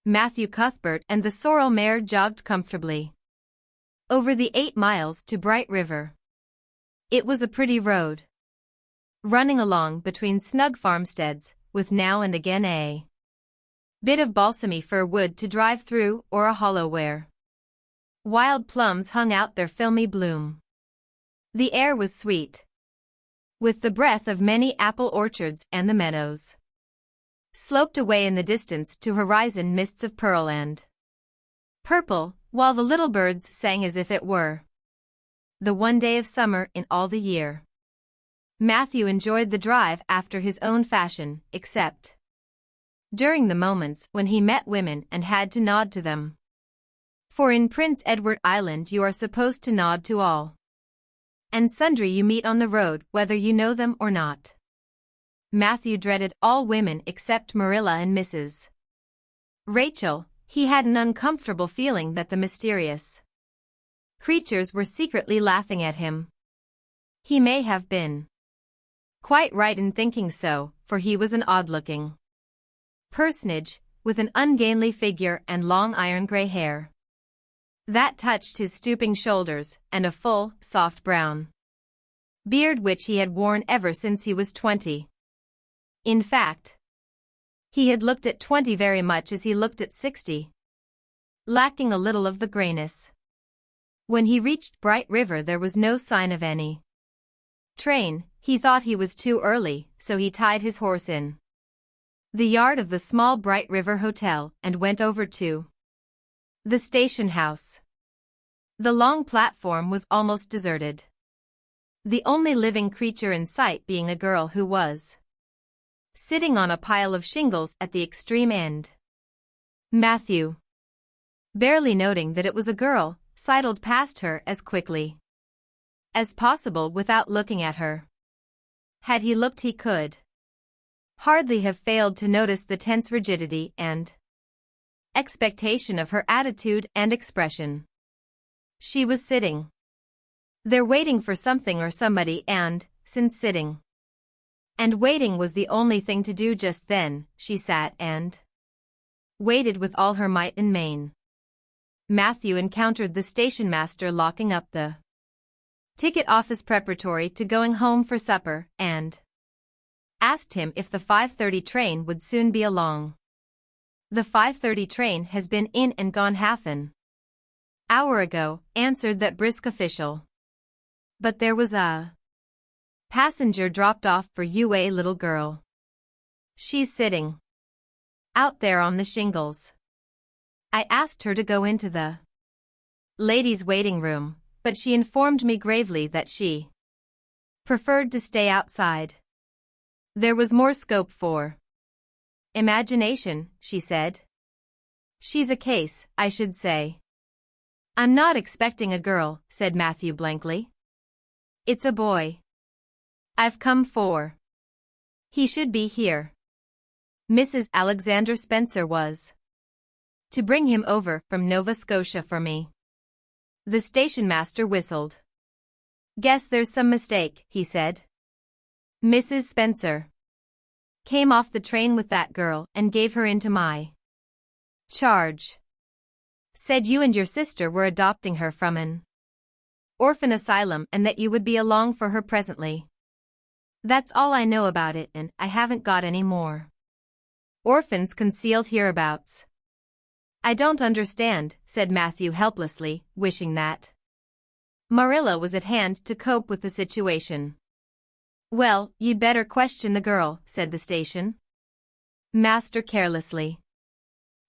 Matthew Cuthbert and the sorrel mare jogged comfortably over the 8 miles to Bright River. It was a pretty road, running along between snug farmsteads, with now and again a bit of balsamy fir wood to drive through or a hollow where wild plums hung out their filmy bloom. The air was sweet, with the breath of many apple orchards, and the meadows sloped away in the distance to horizon mists of pearl and purple, while the little birds sang as if it were the one day of summer in all the year. Matthew enjoyed the drive after his own fashion, except during the moments when he met women and had to nod to them. For in Prince Edward Island you are supposed to nod to all and sundry you meet on the road, whether you know them or not. Matthew dreaded all women except Marilla and Mrs. Rachel. He had an uncomfortable feeling that the mysterious creatures were secretly laughing at him. He may have been quite right in thinking so, for he was an odd-looking personage, with an ungainly figure and long iron-gray hair that touched his stooping shoulders, and a full, soft brown beard which he had worn ever since he was 20. In fact, he had looked at 20 very much as he looked at 60, lacking a little of the grayness. When he reached Bright River there was no sign of any train. He thought he was too early, so he tied his horse in the yard of the small Bright River Hotel and went over to the station house. The long platform was almost deserted, the only living creature in sight being a girl who was sitting on a pile of shingles at the extreme end. Matthew, barely noting that it was a girl, sidled past her as quickly as possible without looking at her. Had he looked he could hardly have failed to notice the tense rigidity and expectation of her attitude and expression. She was sitting there waiting for something or somebody, and, since sitting and waiting was the only thing to do just then, she sat and waited with all her might and main. Matthew encountered the station master locking up the ticket office preparatory to going home for supper, and asked him if the 5:30 train would soon be along. The 5:30 train has been in and gone half an hour ago, answered that brisk official. But there was a passenger dropped off for you, a little girl. She's sitting out there on the shingles. I asked her to go into the ladies' waiting room, but she informed me gravely that she preferred to stay outside. There was more scope for imagination, she said. She's a case, I should say. I'm not expecting a girl, said Matthew blankly. It's a boy. I've come for. He should be here. Mrs. Alexander Spencer was to bring him over from Nova Scotia for me. The station master whistled. Guess there's some mistake, he said. Mrs. Spencer came off the train with that girl and gave her into my charge. Said you and your sister were adopting her from an orphan asylum and that you would be along for her presently. That's all I know about it, and I haven't got any more orphans concealed hereabouts. I don't understand, said Matthew helplessly, wishing that Marilla was at hand to cope with the situation. Well, you'd better question the girl, said the station master carelessly.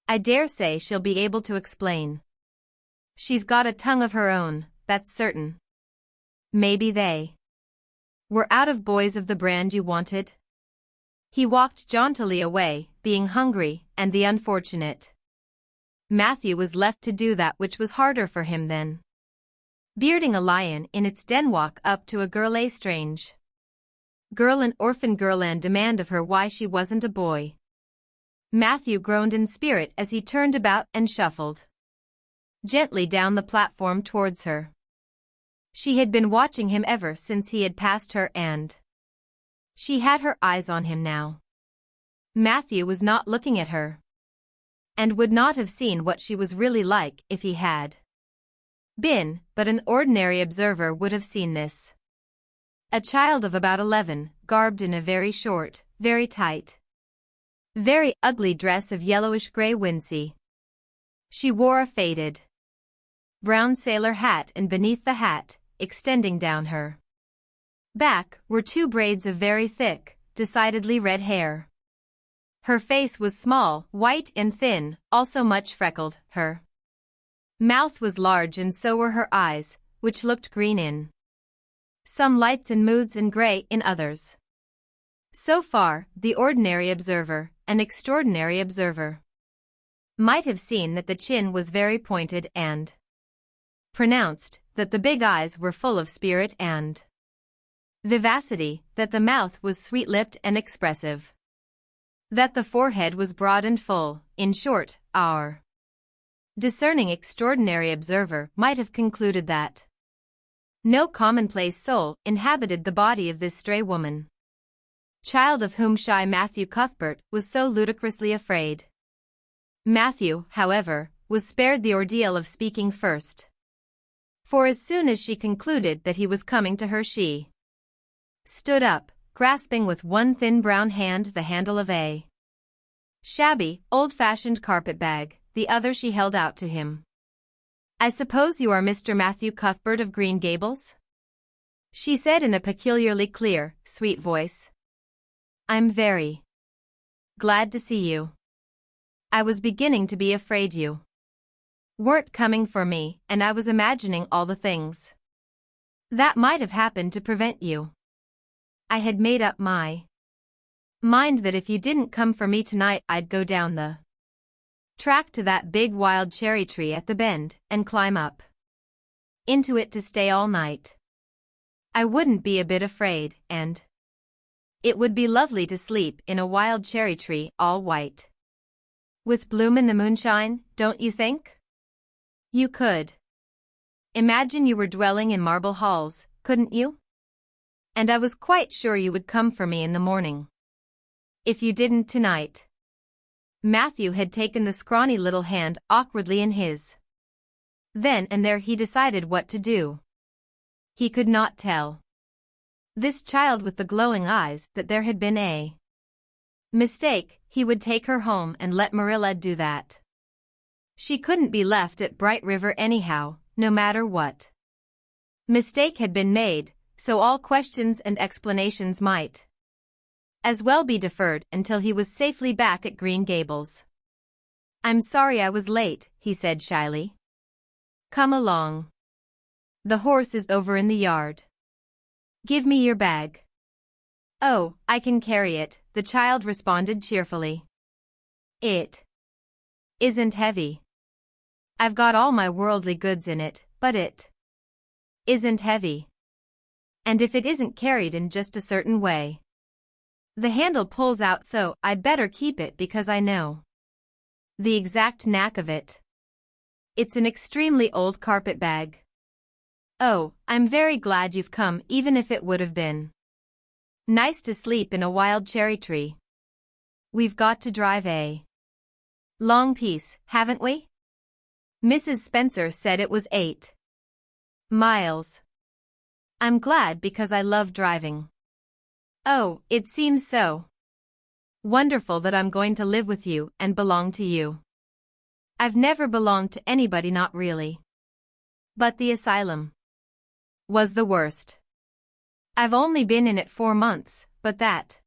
I dare say she'll be able to explain. She's got a tongue of her own, that's certain. Maybe they were out of boys of the brand you wanted? He walked jauntily away, being hungry, and the unfortunate Matthew was left to do that which was harder for him than bearding a lion in its den. Walk up to a girl, a strange girl, an orphan girl, and demand of her why she wasn't a boy. Matthew groaned in spirit as he turned about and shuffled gently down the platform towards her. She had been watching him ever since he had passed her, and she had her eyes on him now. Matthew was not looking at her. and would not have seen what she was really like if he had been, but an ordinary observer would have seen this. A child of about 11, garbed in a very short, very tight, very ugly dress of yellowish-gray wincey. She wore a faded brown sailor hat, and beneath the hat, extending down her back, were 2 braids of very thick, decidedly red hair. Her face was small, white and thin, also much freckled. Her mouth was large, and so were her eyes, which looked green in some lights and moods and gray in others. So far, the ordinary observer, an extraordinary observer, might have seen that the chin was very pointed and pronounced, that the big eyes were full of spirit and vivacity, that the mouth was sweet-lipped and expressive, that the forehead was broad and full. In short, our discerning extraordinary observer might have concluded that no commonplace soul inhabited the body of this stray woman, child of whom shy Matthew Cuthbert was so ludicrously afraid. Matthew, however, was spared the ordeal of speaking first, for as soon as she concluded that he was coming to her, she stood up, grasping with one thin brown hand the handle of a shabby, old-fashioned carpet-bag, the other she held out to him. "I suppose you are Mr. Matthew Cuthbert of Green Gables?" she said in a peculiarly clear, sweet voice. "I'm very glad to see you. I was beginning to be afraid you weren't coming for me, and I was imagining all the things that might have happened to prevent you. I had made up my mind that if you didn't come for me tonight, I'd go down the track to that big wild cherry tree at the bend, and climb up into it to stay all night. I wouldn't be a bit afraid, and it would be lovely to sleep in a wild cherry tree, all white, with bloom in the moonshine, don't you think? You could imagine you were dwelling in marble halls, couldn't you? And I was quite sure you would come for me in the morning. If you didn't tonight." Matthew had taken the scrawny little hand awkwardly in his. Then and there he decided what to do. He could not tell this child with the glowing eyes that there had been a mistake. He would take her home and let Marilla do that. She couldn't be left at Bright River anyhow, no matter what mistake had been made, so all questions and explanations might as well be deferred until he was safely back at Green Gables. "I'm sorry I was late," he said shyly. "Come along. The horse is over in the yard. Give me your bag." "Oh, I can carry it," the child responded cheerfully. "It isn't heavy. I've got all my worldly goods in it, but it isn't heavy. And if it isn't carried in just a certain way, the handle pulls out, so I'd better keep it because I know the exact knack of it. It's an extremely old carpet bag. Oh, I'm very glad you've come, even if it would have been nice to sleep in a wild cherry tree. We've got to drive a long piece, haven't we?" Mrs. Spencer said it was 8 miles. "I'm glad because I love driving." "Oh, it seems so wonderful that I'm going to live with you and belong to you. I've never belonged to anybody, not really. But the asylum was the worst. I've only been in it 4 months, but that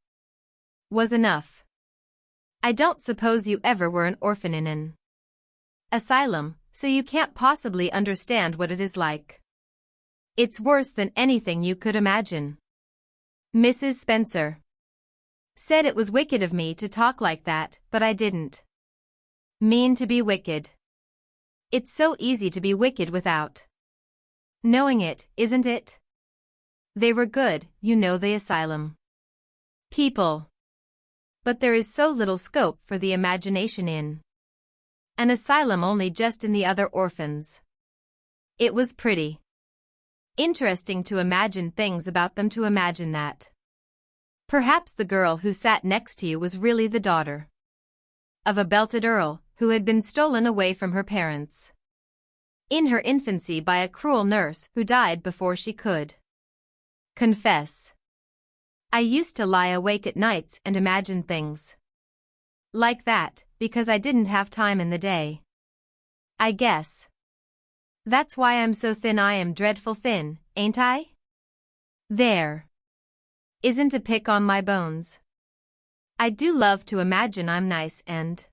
was enough. I don't suppose you ever were an orphan in an asylum, so you can't possibly understand what it is like. It's worse than anything you could imagine." Mrs. Spencer said it was wicked of me to talk like that, but I didn't mean to be wicked. It's so easy to be wicked without knowing it, isn't it? They were good, you know, the asylum people. But there is so little scope for the imagination in an asylum, only just in the other orphans. It was pretty interesting to imagine things about them, to imagine that perhaps the girl who sat next to you was really the daughter of a belted earl, who had been stolen away from her parents in her infancy by a cruel nurse who died before she could confess. I used to lie awake at nights and imagine things like that, because I didn't have time in the day. I guess that's why I'm so thin. I am dreadful thin, ain't I? There isn't a pick on my bones. I do love to imagine I'm nice and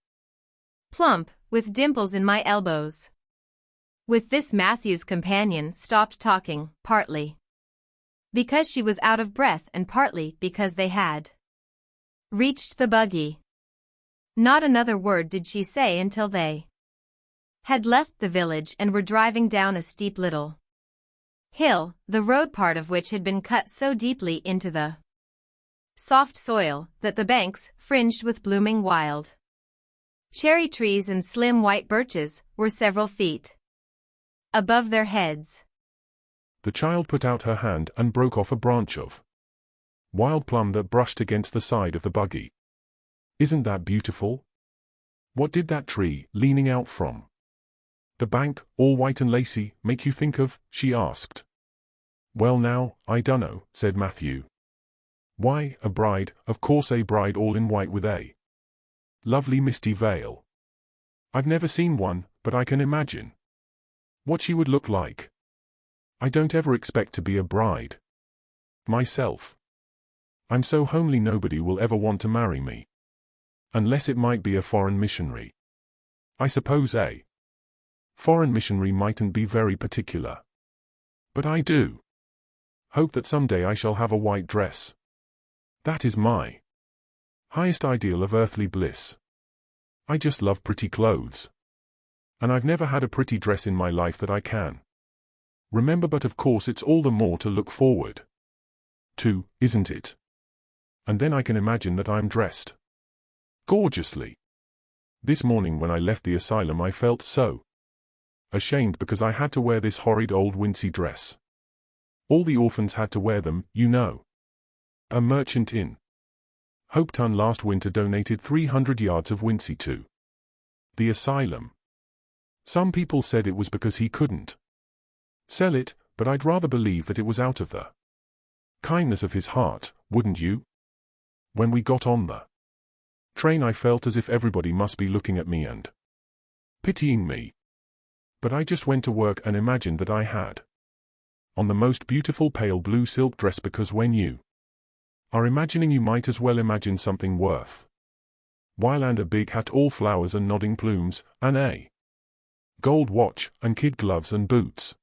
plump, with dimples in my elbows. With this, Matthew's companion stopped talking, partly because she was out of breath and partly because they had reached the buggy. Not another word did she say until they had left the village and were driving down a steep little hill, the road part of which had been cut so deeply into the soft soil that the banks, fringed with blooming wild cherry trees and slim white birches, were several feet above their heads. The child put out her hand and broke off a branch of wild plum that brushed against the side of the buggy. Isn't that beautiful? What did that tree, leaning out from the bank, all white and lacy, make you think of? She asked. Well now, I dunno, said Matthew. Why, a bride, of course, a bride all in white with a lovely misty veil. I've never seen one, but I can imagine what she would look like. I don't ever expect to be a bride myself. I'm so homely nobody will ever want to marry me. Unless it might be a foreign missionary. I suppose a foreign missionary mightn't be very particular. But I do hope that someday I shall have a white dress. That is my highest ideal of earthly bliss. I just love pretty clothes. And I've never had a pretty dress in my life that I can remember, but of course it's all the more to look forward to, isn't it? And then I can imagine that I'm dressed gorgeously. This morning when I left the asylum I felt so ashamed because I had to wear this horrid old wincey dress. All the orphans had to wear them, you know. A merchant in Hopeton last winter donated 300 yards of wincey to the asylum. Some people said it was because he couldn't sell it, but I'd rather believe that it was out of the kindness of his heart, wouldn't you? When we got on the train I felt as if everybody must be looking at me and pitying me. But I just went to work and imagined that I had on the most beautiful pale blue silk dress, because when you are imagining you might as well imagine something worth while, and a big hat all flowers and nodding plumes, and a gold watch, and kid gloves and boots.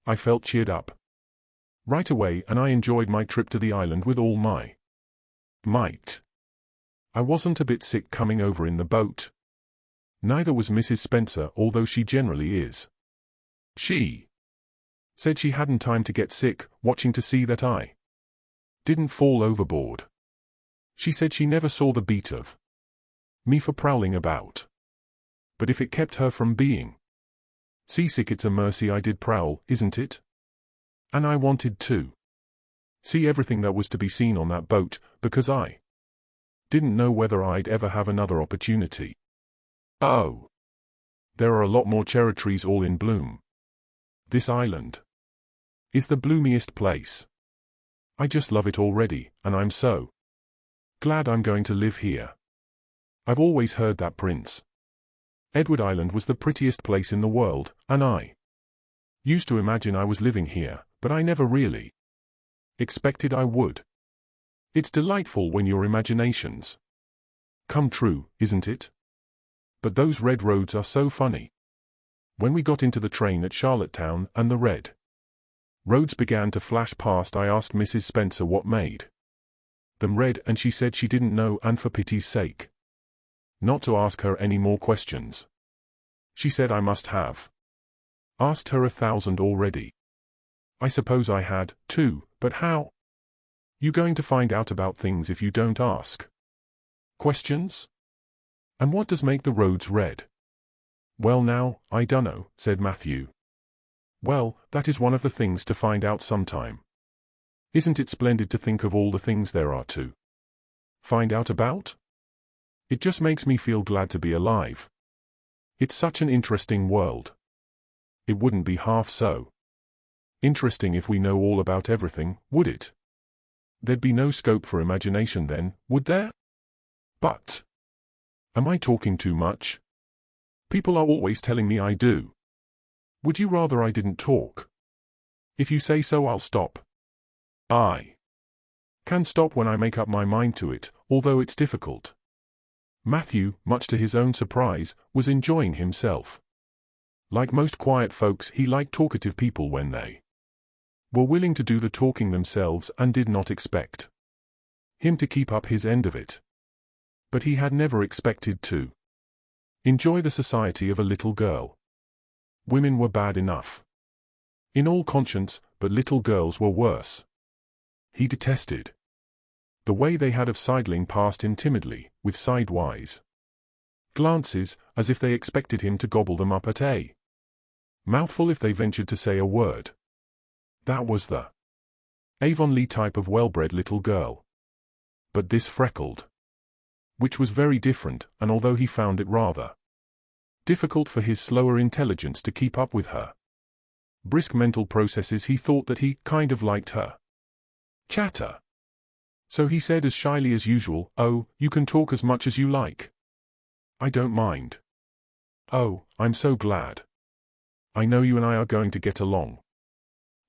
I felt cheered up right away, and I enjoyed my trip to the island with all my might. I wasn't a bit sick coming over in the boat. Neither was Mrs. Spencer, although she generally is. She said she hadn't time to get sick, watching to see that I didn't fall overboard. She said she never saw the beat of me for prowling about. But if it kept her from being seasick, it's a mercy I did prowl, isn't it? And I wanted to see everything that was to be seen on that boat, because I didn't know whether I'd ever have another opportunity. Oh, there are a lot more cherry trees all in bloom. This island is the bloomiest place. I just love it already, and I'm so glad I'm going to live here. I've always heard that Prince Edward Island was the prettiest place in the world, and I used to imagine I was living here, but I never really expected I would. It's delightful when your imaginations come true, isn't it? But those red roads are so funny. When we got into the train at Charlottetown and the red roads began to flash past, I asked Mrs. Spencer what made them red, and she said she didn't know, and for pity's sake not to ask her any more questions. She said I must have asked her 1,000 already. I suppose I had, too, but how you going to find out about things if you don't ask questions? And what does make the roads red? Well now, I dunno, said Matthew. Well, that is one of the things to find out sometime. Isn't it splendid to think of all the things there are to find out about? It just makes me feel glad to be alive. It's such an interesting world. It wouldn't be half so interesting if we know all about everything, would it? There'd be no scope for imagination then, would there? But am I talking too much? People are always telling me I do. Would you rather I didn't talk? If you say so, I'll stop. I can stop when I make up my mind to it, although it's difficult. Matthew, much to his own surprise, was enjoying himself. Like most quiet folks, he liked talkative people when they were willing to do the talking themselves and did not expect him to keep up his end of it. But he had never expected to enjoy the society of a little girl. Women were bad enough, in all conscience, but little girls were worse. He detested the way they had of sidling past him timidly, with sidewise glances, as if they expected him to gobble them up at a mouthful if they ventured to say a word. That was the Avonlea type of well-bred little girl. But this freckled, which was very different, and although he found it rather difficult for his slower intelligence to keep up with her brisk mental processes, he thought that he kind of liked her chatter. So he said as shyly as usual, "Oh, you can talk as much as you like. I don't mind." "Oh, I'm so glad. I know you and I are going to get along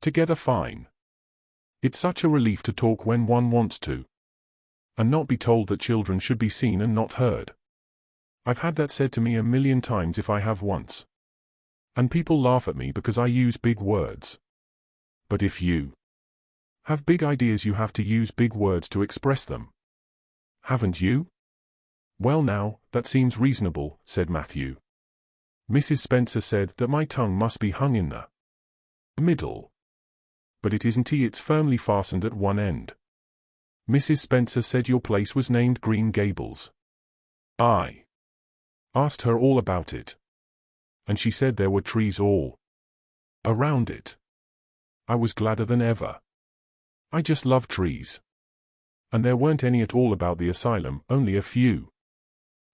together fine. It's such a relief to talk when one wants to, and not be told that children should be seen and not heard. I've had that said to me 1,000,000 times if I have once. And people laugh at me because I use big words. But if you have big ideas, you have to use big words to express them. Haven't you?" "Well now, that seems reasonable," said Matthew. "Mrs. Spencer said that my tongue must be hung in the middle. But it isn't. It's firmly fastened at one end. Mrs. Spencer said your place was named Green Gables. I asked her all about it, and she said there were trees all around it. I was gladder than ever. I just love trees. And there weren't any at all about the asylum, only a few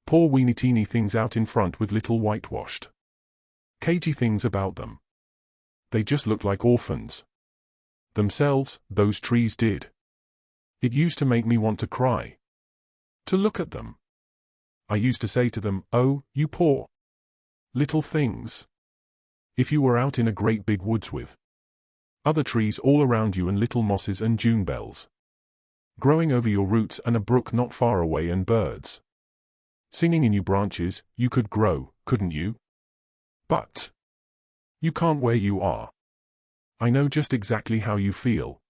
poor weeny-teeny things out in front with little whitewashed, cagey things about them. They just looked like orphans themselves, those trees did. It used to make me want to cry to look at them. I used to say to them, 'Oh, you poor little things.' If you were out in a great big woods with other trees all around you and little mosses and June bells growing over your roots and a brook not far away and birds singing in your branches, you could grow, couldn't you? But you can't where you are. I know just exactly how you feel.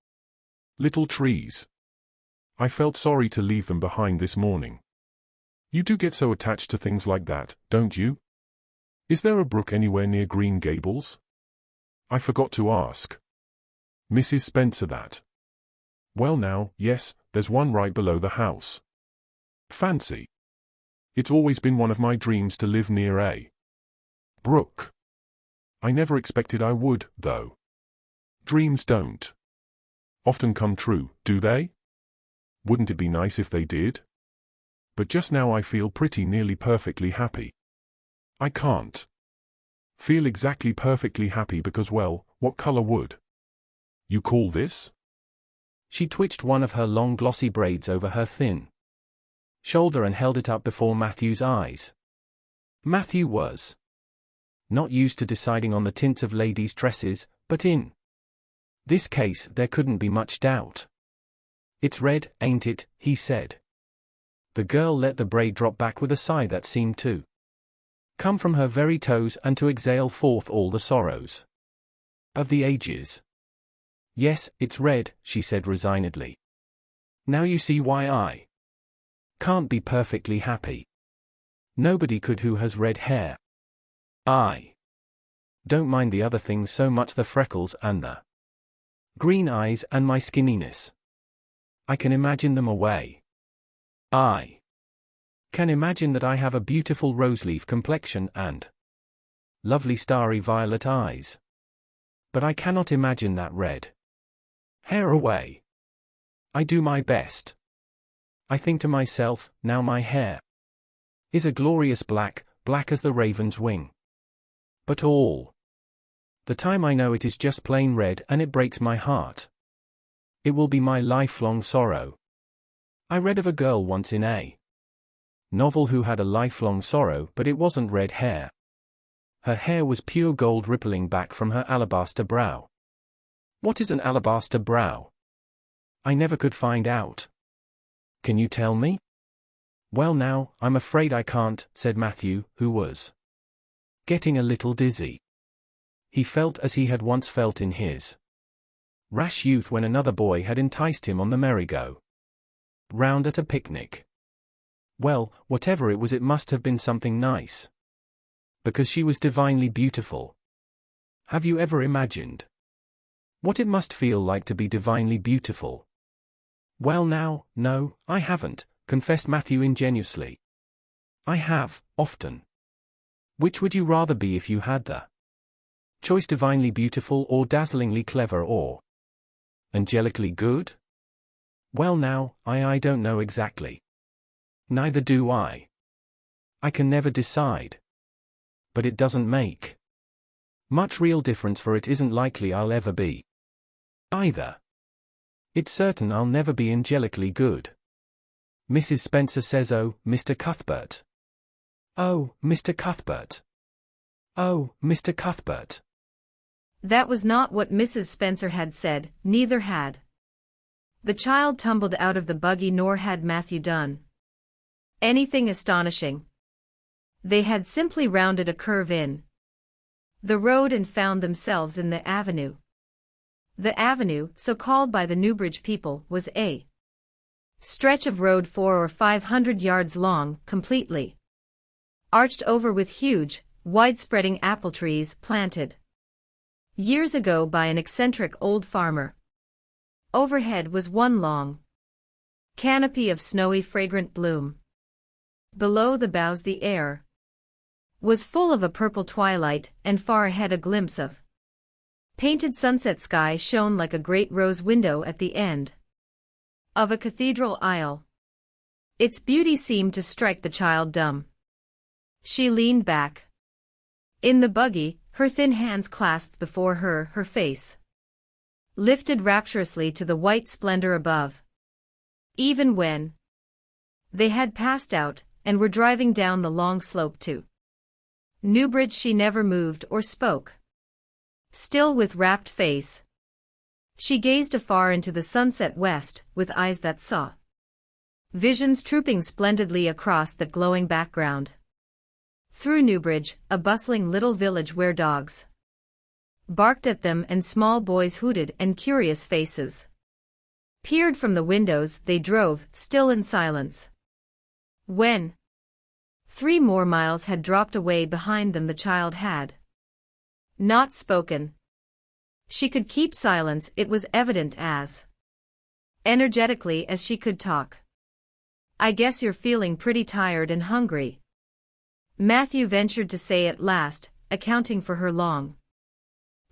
Little trees. I felt sorry to leave them behind this morning. You do get so attached to things like that, don't you? Is there a brook anywhere near Green Gables? I forgot to ask Mrs. Spencer that. Well now, yes, there's one right below the house. Fancy. It's always been one of my dreams to live near a brook. I never expected I would, though. Dreams don't often come true, do they? Wouldn't it be nice if they did? But just now I feel pretty nearly perfectly happy. I can't feel exactly perfectly happy because, well, what color would you call this?" She twitched one of her long glossy braids over her thin shoulder and held it up before Matthew's eyes. Matthew was not used to deciding on the tints of ladies' tresses, but in this case there couldn't be much doubt. "It's red, ain't it?" he said. The girl let the braid drop back with a sigh that seemed to come from her very toes and to exhale forth all the sorrows of the ages. "Yes, it's red," she said resignedly. "Now you see why I can't be perfectly happy. Nobody could who has red hair. I don't mind the other things so much, the freckles and the green eyes and my skinniness. I can imagine them away. I can imagine that I have a beautiful rose-leaf complexion and lovely starry violet eyes. But I cannot imagine that red hair away. I do my best. I think to myself, now my hair is a glorious black, black as the raven's wing. But all the time I know it is just plain red and it breaks my heart. It will be my lifelong sorrow. I read of a girl once in a novel who had a lifelong sorrow, but it wasn't red hair. Her hair was pure gold rippling back from her alabaster brow. What is an alabaster brow? I never could find out. Can you tell me? Well now, I'm afraid I can't, said Matthew, who was getting a little dizzy. He felt as he had once felt in his rash youth when another boy had enticed him on the merry-go-round at a picnic. Well, whatever it was, it must have been something nice. Because she was divinely beautiful. Have you ever imagined what it must feel like to be divinely beautiful? Well now, no, I haven't, confessed Matthew ingenuously. I have, often. Which would you rather be if you had the choice, divinely beautiful or dazzlingly clever or angelically good? Well now, I don't know exactly. Neither do I. I can never decide. But it doesn't make much real difference, for it isn't likely I'll ever be either. It's certain I'll never be angelically good. Mrs. Spencer says, "Oh, Mr. Cuthbert. Oh, Mr. Cuthbert. Oh, Mr. Cuthbert." That was not what Mrs. Spencer had said, neither had the child tumbled out of the buggy, nor had Matthew done anything astonishing. They had simply rounded a curve in the road and found themselves in the avenue. The avenue, so called by the Newbridge people, was a stretch of road 400 or 500 yards long, completely arched over with huge, wide-spreading apple trees planted years ago by an eccentric old farmer. Overhead was one long canopy of snowy fragrant bloom. Below the boughs the air was full of a purple twilight, and far ahead a glimpse of painted sunset sky shone like a great rose window at the end of a cathedral aisle. Its beauty seemed to strike the child dumb. She leaned back in the buggy, her thin hands clasped before her, her face lifted rapturously to the white splendor above. Even when they had passed out and were driving down the long slope to Newbridge, she never moved or spoke. Still with rapt face, she gazed afar into the sunset west with eyes that saw visions trooping splendidly across that glowing background. Through Newbridge, a bustling little village where dogs barked at them and small boys hooted and curious faces peered from the windows, they drove, still in silence. When 3 more miles had dropped away behind them, the child had not spoken. She could keep silence, it was evident, as energetically as she could talk. "I guess you're feeling pretty tired and hungry," Matthew ventured to say at last, accounting for her long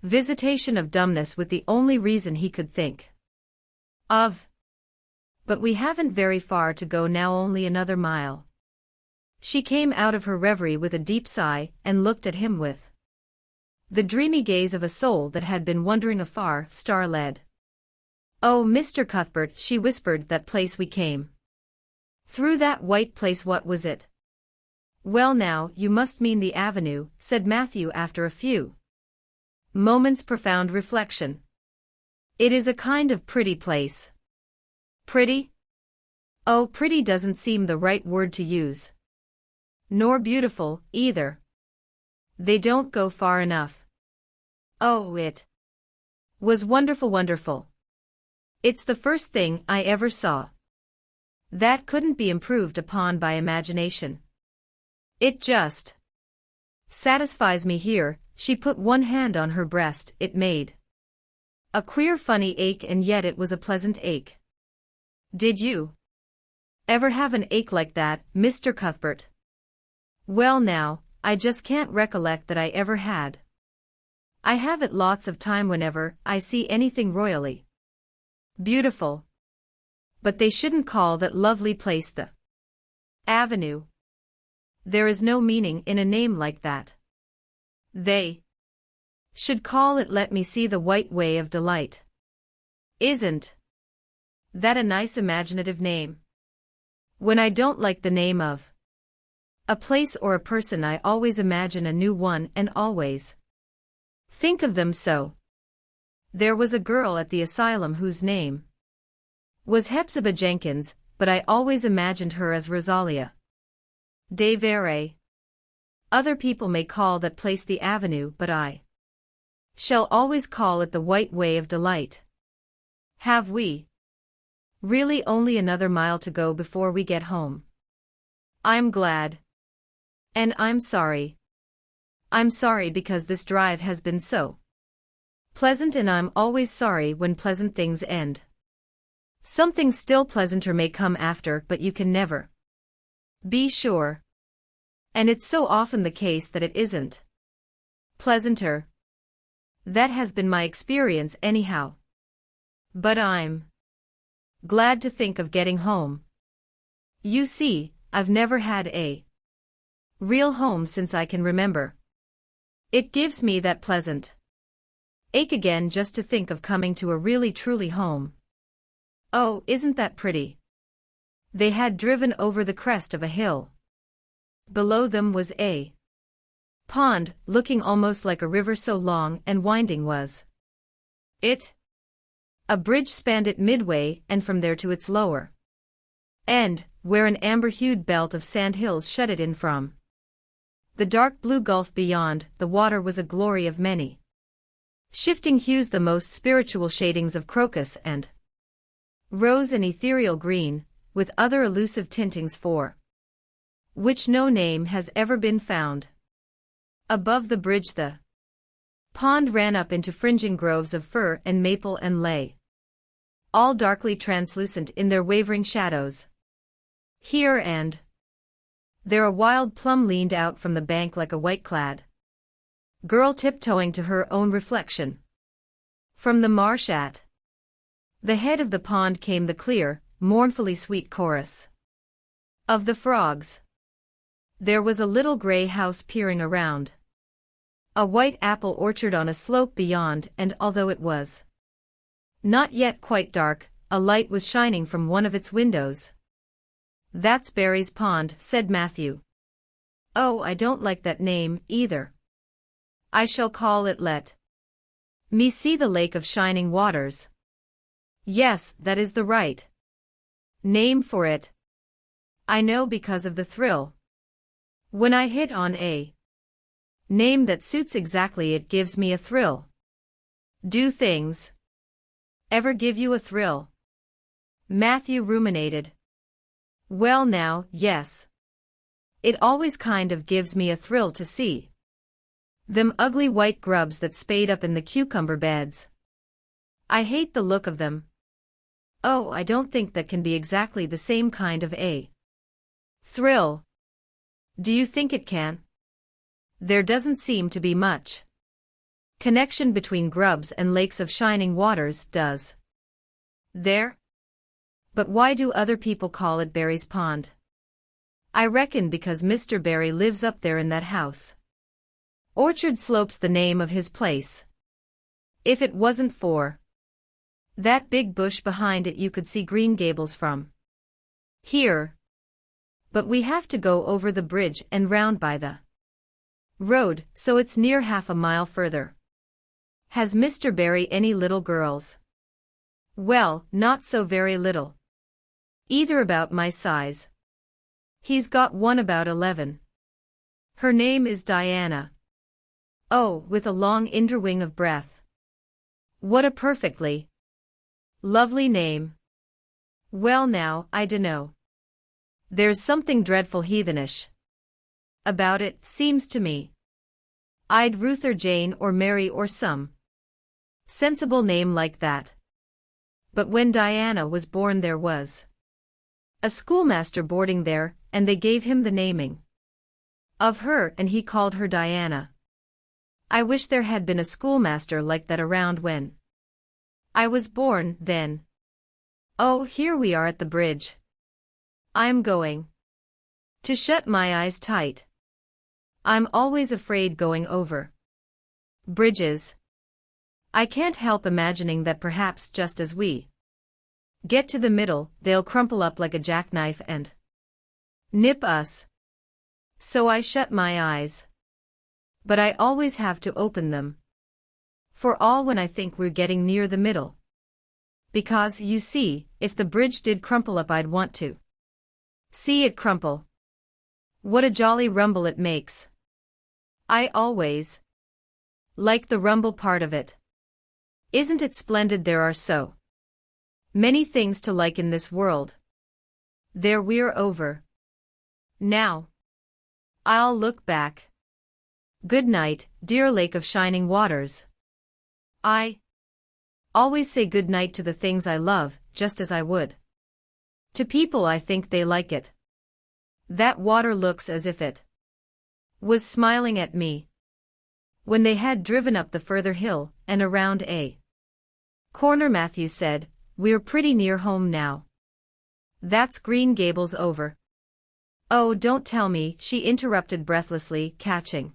visitation of dumbness with the only reason he could think of. "But we haven't very far to go now, only another mile." She came out of her reverie with a deep sigh and looked at him with the dreamy gaze of a soul that had been wandering afar, star-led. "Oh, Mr. Cuthbert," she whispered, "that place we came through, that white place, what was it?" "Well now, you must mean the avenue," said Matthew after a few moments' profound reflection. "It is a kind of pretty place." "Pretty? Oh, pretty doesn't seem the right word to use. Nor beautiful, either. They don't go far enough." "Oh, it was wonderful, wonderful. It's the first thing I ever saw that couldn't be improved upon by imagination. It just satisfies me here." She put one hand on her breast. It made a queer funny ache, and yet it was a pleasant ache. "Did you ever have an ache like that, Mr. Cuthbert?" "Well now, I just can't recollect that I ever had. I have it lots of time whenever I see anything royally beautiful. But they shouldn't call that lovely place the avenue. There is no meaning in a name like that. They should call it Let Me See the White Way of Delight. Isn't that a nice imaginative name? When I don't like the name of a place or a person, I always imagine a new one and always think of them so. There was a girl at the asylum whose name was Hepzibah Jenkins, but I always imagined her as Rosalia de Vere. Other people may call that place the Avenue, but I shall always call it the White Way of Delight. Have we really only another mile to go before we get home? I'm glad. And I'm sorry. I'm sorry because this drive has been so pleasant, and I'm always sorry when pleasant things end. Something still pleasanter may come after, but you can never be sure. And it's so often the case that it isn't pleasanter. That has been my experience anyhow. But I'm glad to think of getting home. You see, I've never had a real home since I can remember. It gives me that pleasant ache again just to think of coming to a really truly home. Oh, isn't that pretty? They had driven over the crest of a hill. Below them was a pond, looking almost like a river, so long and winding was it. A bridge spanned it midway, and from there to its lower end, where an amber-hued belt of sand hills shut it in from the dark blue gulf beyond, the water was a glory of many shifting hues, the most spiritual shadings of crocus and rose and ethereal green, with other elusive tintings for which no name has ever been found. Above the bridge the pond ran up into fringing groves of fir and maple and lay all darkly translucent in their wavering shadows. Here and there a wild plum leaned out from the bank like a white-clad girl tiptoeing to her own reflection. From the marsh at the head of the pond came the clear, mournfully sweet chorus of the frogs. There was a little gray house peering around a white apple orchard on a slope beyond, and although it was not yet quite dark, a light was shining from one of its windows. That's Barry's Pond, said Matthew. Oh, I don't like that name, either. I shall call it Let Me See the Lake of Shining Waters. Yes, that is the right name for it. I know, because of the thrill. When I hit on a name that suits exactly, it gives me a thrill. Do things ever give you a thrill? Matthew ruminated. Well now, yes. It always kind of gives me a thrill to see them ugly white grubs that spade up in the cucumber beds. I hate the look of them. Oh, I don't think that can be exactly the same kind of a thrill. Do you think it can? There doesn't seem to be much connection between grubs and lakes of shining waters, does there? But why do other people call it Barry's Pond? I reckon because Mr. Barry lives up there in that house. Orchard Slope's the name of his place. If it wasn't for that big bush behind it, you could see Green Gables from here. But we have to go over the bridge and round by the road, so it's near half a mile further. Has Mr. Barry any little girls? Well, not so very little. Either about my size. He's got one about 11. Her name is Diana. Oh, with a long interwing of breath. What a perfectly lovely name. Well now, I dunno. There's something dreadful heathenish about it, seems to me. I'd Ruth or Jane or Mary or some sensible name like that. But when Diana was born, there was a schoolmaster boarding there, and they gave him the naming of her, and he called her Diana. I wish there had been a schoolmaster like that around when I was born, then. Oh, here we are at the bridge. I'm going To shut my eyes tight. I'm always afraid going over bridges. I can't help imagining that perhaps just as we get to the middle, they'll crumple up like a jackknife and nip us. So I shut my eyes. But I always have to open them. For all when I think we're getting near the middle. Because, you see, if the bridge did crumple up, I'd want to see it crumple. What a jolly rumble it makes. I always like the rumble part of it. Isn't it splendid? There are so many things to like in this world. There we're over. Now I'll look back. Good night, dear lake of shining waters. I always say good night to the things I love, just as I would to people I think they like it. That water looks as if it was smiling at me. When they had driven up the further hill and around a corner, Matthew said, "We're pretty near home now. That's Green Gables over." "Oh, don't tell me," she interrupted breathlessly, catching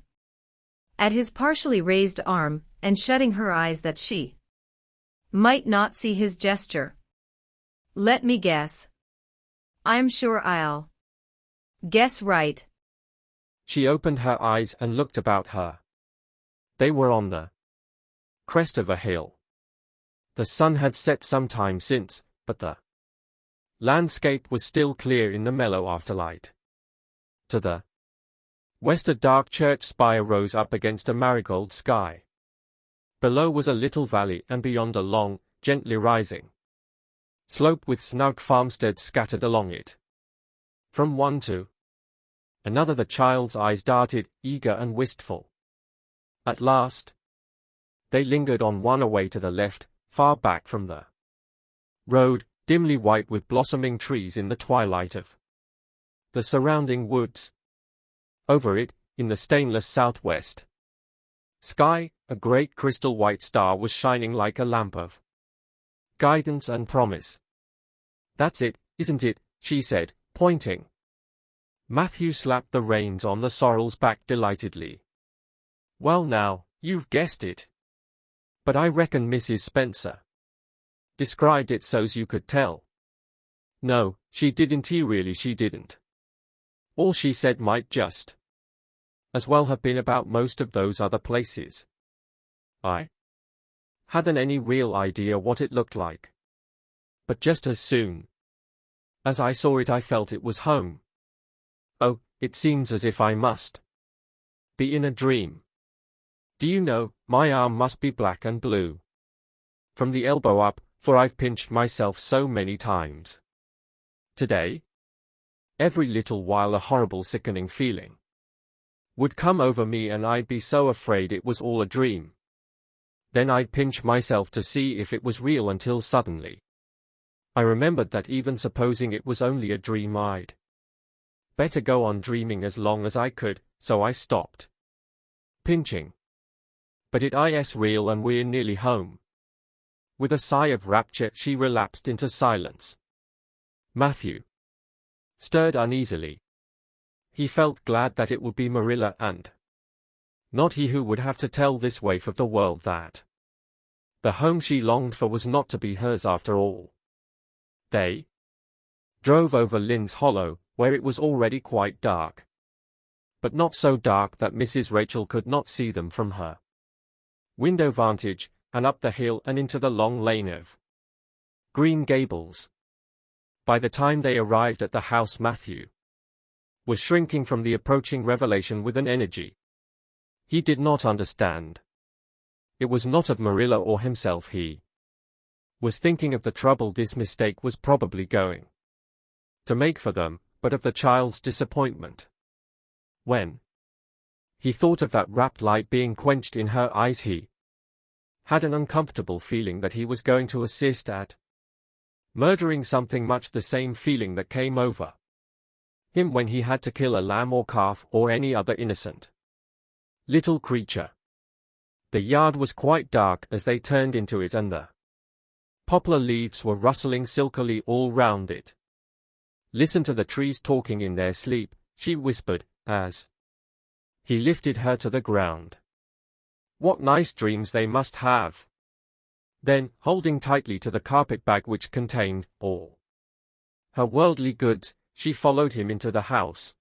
at his partially raised arm and shutting her eyes that she might not see his gesture. "Let me guess. I'm sure I'll guess right." She opened her eyes and looked about her. They were on the crest of a hill. The sun had set some time since, but the landscape was still clear in the mellow afterlight. To the west a dark church spire rose up against a marigold sky. Below was a little valley, and beyond a long, gently rising slope with snug farmsteads scattered along it. From one to another the child's eyes darted, eager and wistful. At last, they lingered on one away to the left, far back from the road, dimly white with blossoming trees in the twilight of the surrounding woods. Over it, in the stainless southwest sky, a great crystal white star was shining like a lamp of guidance and promise. "That's it, isn't it?" she said, pointing. Matthew slapped the reins on the sorrel's back delightedly. "Well now, you've guessed it. But I reckon Mrs. Spencer described it so's you could tell." "No, she didn't. Really she didn't. All she said might just as well have been about most of those other places. I hadn't any real idea what it looked like. But just as soon as I saw it I felt it was home. Oh, it seems as if I must be in a dream. Do you know, my arm must be black and blue from the elbow up, for I've pinched myself so many times today. Every little while a horrible sickening feeling would come over me and I'd be so afraid it was all a dream. Then I'd pinch myself to see if it was real until suddenly I remembered that even supposing it was only a dream I'd better go on dreaming as long as I could, so I stopped pinching. But it is real and we're nearly home." With a sigh of rapture she relapsed into silence. Matthew stirred uneasily. He felt glad that it would be Marilla and not he who would have to tell this waif of the world that the home she longed for was not to be hers after all. They drove over Lynn's Hollow, where it was already quite dark. But not so dark that Mrs. Rachel could not see them from her window vantage, and up the hill and into the long lane of Green Gables. By the time they arrived at the house Matthew was shrinking from the approaching revelation with an energy he did not understand. It was not of Marilla or himself he was thinking of the trouble this mistake was probably going to make for them, but of the child's disappointment. When he thought of that rapt light being quenched in her eyes he had an uncomfortable feeling that he was going to assist at murdering something, much the same feeling that came over him when he had to kill a lamb or calf or any other innocent little creature. The yard was quite dark as they turned into it, and the poplar leaves were rustling silkily all round it. "Listen to the trees talking in their sleep," she whispered, as he lifted her to the ground. What nice dreams they must have. Then, holding tightly to the carpet bag which contained all her worldly goods, she followed him into the house.